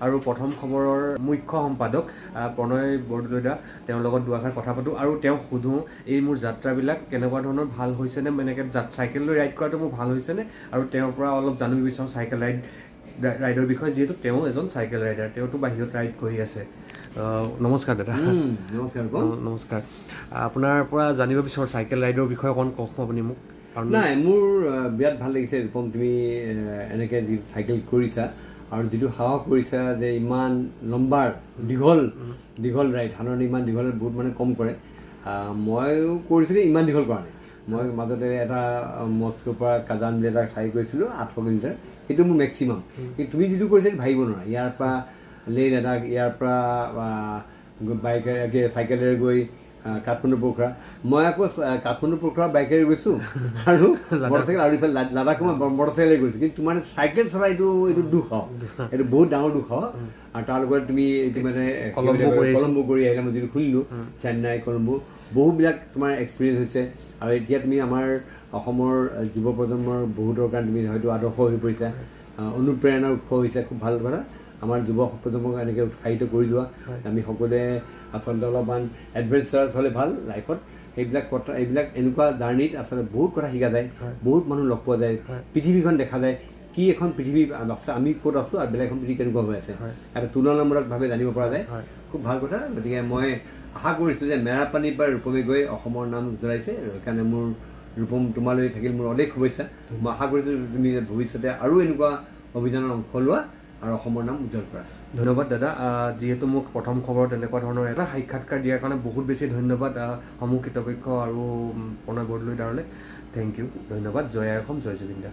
আৰু প্ৰথম খবৰৰ মুখ্য সম্পাদক প্ৰণয় বৰদলৈদা, তেওঁৰ লগত দুআষাৰ কথা পাতোঁ আৰু তেওঁক সোধোঁ এই মোৰ যাত্ৰাবিলাক কেনেকুৱা ধৰণৰ ভাল হৈছেনে, এনেকৈ চাইকেল লৈ ৰাইড কৰাটো মোৰ ভাল হৈছেনে, আৰু তেওঁৰ পৰা অলপ জানিব বিচাৰোঁ চাইকেল ৰাইডৰ বিষয়ে, যিহেতু তেওঁ এজন চাইকেল ৰাইডাৰ, তেওঁতো বাহিৰত ৰাইড কৰি আছে। নমস্কাৰ দাদা। নমস্কাৰ। নমস্কাৰ। আপোনাৰ পৰা জানিব বিচাৰোঁ চাইকেল ৰাইডৰ বিষয়ে অকণ কওক আপুনি মোক। নাই, মোৰ বিৰাট ভাল লাগিছে ৰূপম, তুমি এনেকৈ যি চাইকেল কৰিছা আৰু যিটো সাহস কৰিছা যে ইমান লম্বা দীঘল ৰাইড, সাধাৰণতে ইমান দীঘল বহুত মানে কম কৰে। ময়ো কৰিছোঁ কিন্তু ইমান দীঘল কৰা নাই। মই মাজতে এটা মস্কোৰ পৰা কাজান বুলি এটা ঠাই কৰিছিলোঁ 800 কিলোমিটাৰ, সেইটো মোৰ মেক্সিমাম। কিন্তু তুমি যিটো কৰিছা ভাবিব নোৱাৰা, ইয়াৰ পৰা লেহ লাডাখ, ইয়াৰ পৰা বাইকেৰে চাইকেলেৰে গৈ কাঠমাণ্ডু পোখৰা। মই আকৌ কাঠমাণ্ডু পোখৰা বাইকেৰে গৈছোঁ আৰু মটৰচাইকেল, আৰু ইফালে লাডাখ মই মটৰচাইকেলেৰে গৈছোঁ। কিন্তু তোমাৰ চাইকেল চলা এইটো দুখ হয়, এইটো বহুত ডাঙৰ দুখ হয়। আৰু তাৰ লগত তুমি এইটো মানে কলম্বো কৰি আহিলে, মই যিটো শুনিলোঁ চেন্নাই কলম্বো, বহুবিলাক তোমাৰ এক্সপিৰিয়েঞ্চ হৈছে। আৰু এতিয়া তুমি আমাৰ অসমৰ যুৱ প্ৰজন্মৰ বহুতৰ কাৰণে তুমি হয়তো আদৰ্শ হৈ পৰিছা, অনুপ্ৰেৰণাৰ উৎস হৈছে। খুব ভাল কথা, আমাৰ যুৱ প্ৰজন্মক এনেকৈ উৎসাহিত কৰি যোৱা। আমি সকলোৱে আচলতে অলপমান এডভেঞ্চাৰাছ হ'লে ভাল লাইফত। এইবিলাক এনেকুৱা জাৰ্ণিত আচলতে বহুত কথা শিকা যায়, বহুত মানুহ লগ পোৱা যায়, পৃথিৱীখন দেখা যায়, কি এখন পৃথিৱী আছে, আমি ক'ত আছোঁ আৰু বেলেগ এখন পৃথিৱী কেনেকুৱা হৈ আছে, এটা তুলনামূলকভাৱে জানিব পৰা যায়। খুব ভাল কথা। গতিকে মই আশা কৰিছোঁ যে মেৰাপানীৰ পৰা ৰূপমে গৈ অসমৰ নাম উজ্বলাইছে, সেইকাৰণে মোৰ ৰূপম তোমালৈ থাকিল মোৰ অলেখ শুভেচ্ছা। মই আশা কৰিছোঁ তুমি ভৱিষ্যতে আৰু এনেকুৱা অভিযানত অংশ লোৱা আৰু অসমৰ নাম উজ্জ্বল কৰা। ধন্যবাদ দাদা। যিহেতু মোক প্ৰথম খবৰত এনেকুৱা ধৰণৰ এটা সাক্ষাৎকাৰ দিয়াৰ কাৰণে বহুত বেছি ধন্যবাদ সমূহ কৃতপক্ষ আৰু প্ৰণয় বৰদলৈদাৰলৈ। থেংক ইউ, ধন্যবাদ। জয় আই অসম, জয় জুবিন দা।